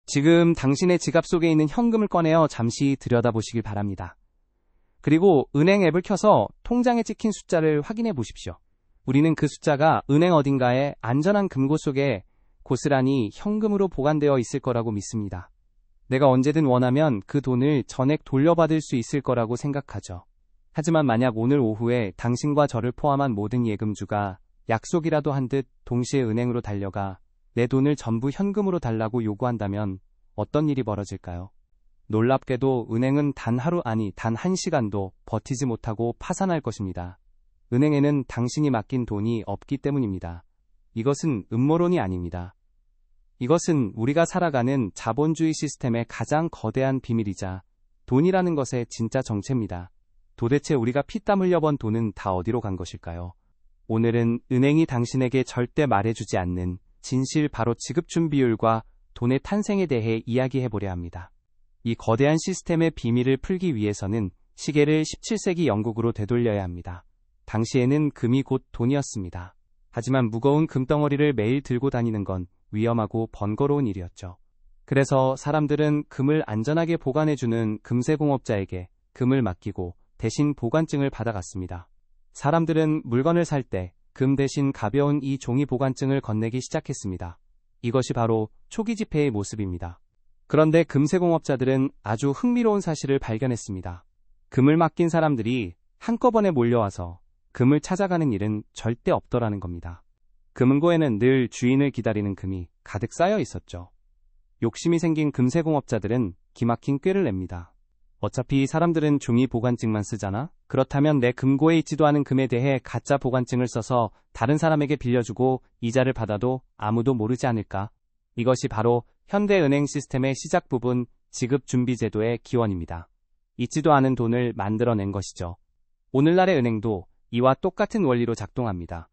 지금 당신의 지갑 속에 있는 현금을 꺼내어 잠시 들여다보시길 바랍니다. 그리고 은행 앱을 켜서 통장에 찍힌 숫자를 확인해 보십시오. 우리는 그 숫자가 은행 어딘가에 안전한 금고 속에 고스란히 현금으로 보관되어 있을 거라고 믿습니다. 내가 언제든 원하면 그 돈을 전액 돌려받을 수 있을 거라고 생각하죠. 하지만 만약 오늘 오후에 당신과 저를 포함한 모든 예금주가 약속이라도 한 듯 동시에 은행으로 달려가 내 돈을 전부 현금으로 달라고 요구한다면 어떤 일이 벌어질까요? 놀랍게도 은행은 단 하루 아니 단 한 시간도 버티지 못하고 파산할 것입니다. 은행에는 당신이 맡긴 돈이 없기 때문입니다. 이것은 음모론이 아닙니다. 이것은 우리가 살아가는 자본주의 시스템의 가장 거대한 비밀이자 돈이라는 것의 진짜 정체입니다. 도대체 우리가 피땀 흘려 번 돈은 다 어디로 간 것일까요? 오늘은 은행이 당신에게 절대 말해주지 않는 진실, 바로 지급준 비율과 돈의 탄생에 대해 이야기해보려 합니다. 이 거대한 시스템의 비밀을 풀기 위해서는 시계를 17세기 영국으로 되돌려야 합니다. 당시에는 금이 곧 돈이었습니다. 하지만 무거운 금덩어리를 매일 들고 다니는 건 위험하고 번거로운 일이었죠. 그래서 사람들은 금을 안전하게 보관해주는 금세공업자에게 금을 맡기고 대신 보관증을 받아갔습니다. 사람들은 물건을 살 때 금 대신 가벼운 이 종이 보관증을 건네기 시작했습니다. 이것이 바로 초기 지폐의 모습입니다. 그런데 금세공업자들은 아주 흥미로운 사실을 발견했습니다. 금을 맡긴 사람들이 한꺼번에 몰려와서 금을 찾아가는 일은 절대 없더라는 겁니다. 금은고에는 늘 주인을 기다리는 금이 가득 쌓여 있었죠. 욕심이 생긴 금세공업자들은 기막힌 꾀를 냅니다. 어차피 사람들은 종이 보관증만 쓰잖아? 그렇다면 내 금고에 있지도 않은 금에 대해 가짜 보관증을 써서 다른 사람에게 빌려주고 이자를 받아도 아무도 모르지 않을까? 이것이 바로 현대은행 시스템의 시작 부분, 지급준비제도의 기원입니다. 있지도 않은 돈을 만들어낸 것이죠. 오늘날의 은행도 이와 똑같은 원리로 작동합니다.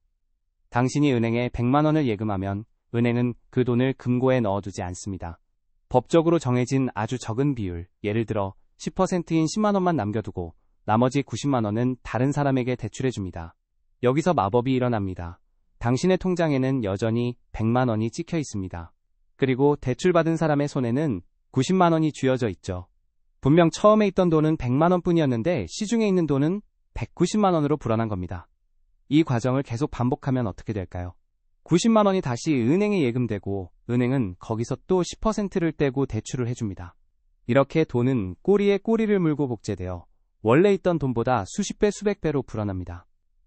당신이 은행에 100만 원을 예금하면 은행은 그 돈을 금고에 넣어두지 않습니다. 법적으로 정해진 아주 적은 비율, 예를 들어 10%인 10만 원만 남겨두고 나머지 90만 원은 다른 사람에게 대출해줍니다. 여기서 마법이 일어납니다. 당신의 통장에는 여전히 100만 원이 찍혀 있습니다. 그리고 대출받은 사람의 손에는 90만 원이 쥐어져 있죠. 분명 처음에 있던 돈은 100만 원뿐이었는데 시중에 있는 돈은 190만 원으로 불어난 겁니다. 이 과정을 계속 반복하면 어떻게 될까요? 90만 원이 다시 은행에 예금되고 은행은 거기서 또 10%를 떼고 대출을 해줍니다. 이렇게 돈은 꼬리에 꼬리를 물고 복제되어 원래 있던 돈보다 수십 배, 수백 배로 불어납니다.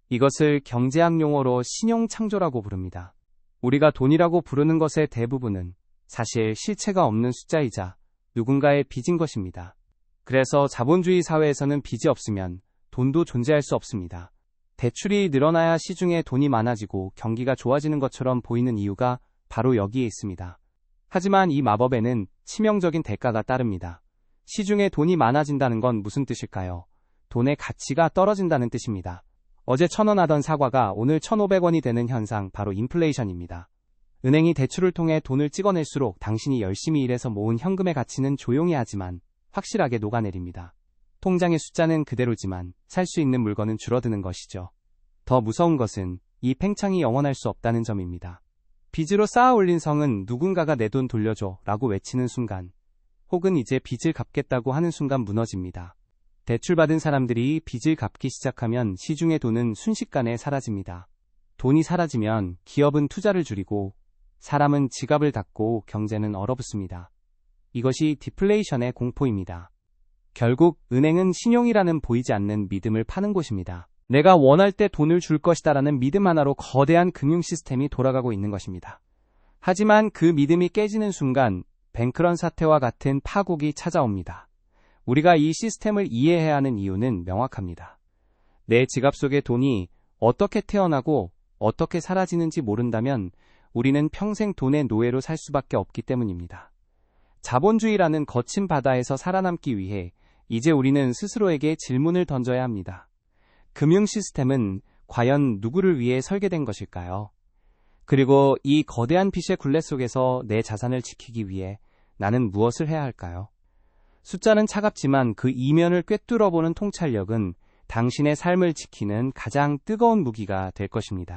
이것을 경제학 용어로 신용창조라고 부릅니다. 우리가 돈이라고 부르는 것의 대부분은 사실 실체가 없는 숫자이자 누군가의 빚인 것입니다. 그래서 자본주의 사회에서는 빚이 없으면 돈도 존재할 수 없습니다. 대출이 늘어나야 시중에 돈이 많아지고 경기가 좋아지는 것처럼 보이는 이유가 바로 여기에 있습니다. 하지만 이 마법에는 치명적인 대가가 따릅니다. 시중에 돈이 많아진다는 건 무슨 뜻일까요? 돈의 가치가 떨어진다는 뜻입니다. 어제 1,000원 하던 사과가 오늘 1,500원이 되는 현상, 바로 인플레이션입니다. 은행이 대출을 통해 돈을 찍어낼수록 당신이 열심히 일해서 모은 현금의 가치는 조용히 하지만 확실하게 녹아내립니다. 통장의 숫자는 그대로지만 살 수 있는 물건은 줄어드는 것이죠. 더 무서운 것은 이 팽창이 영원할 수 없다는 점입니다. 빚으로 쌓아 올린 성은 누군가가 내 돈 돌려줘 라고 외치는 순간, 혹은 이제 빚을 갚겠다고 하는 순간 무너집니다. 대출받은 사람들이 빚을 갚기 시작하면 시중의 돈은 순식간에 사라집니다. 돈이 사라지면 기업은 투자를 줄이고 사람은 지갑을 닫고 경제는 얼어붙습니다. 이것이 디플레이션의 공포입니다. 결국 은행은 신용이라는 보이지 않는 믿음을 파는 곳입니다. 내가 원할 때 돈을 줄 것이다라는 믿음 하나로 거대한 금융 시스템이 돌아가고 있는 것입니다. 하지만 그 믿음이 깨지는 순간 뱅크런 사태와 같은 파국이 찾아옵니다. 우리가 이 시스템을 이해해야 하는 이유는 명확합니다. 내 지갑 속의 돈이 어떻게 태어나고 어떻게 사라지는지 모른다면 우리는 평생 돈의 노예로 살 수밖에 없기 때문입니다. 자본주의라는 거친 바다에서 살아남기 위해 이제 우리는 스스로에게 질문을 던져야 합니다. 금융 시스템은 과연 누구를 위해 설계된 것일까요? 그리고 이 거대한 빚의 굴레 속에서 내 자산을 지키기 위해 나는 무엇을 해야 할까요? 숫자는 차갑지만 그 이면을 꿰뚫어보는 통찰력은 당신의 삶을 지키는 가장 뜨거운 무기가 될 것입니다.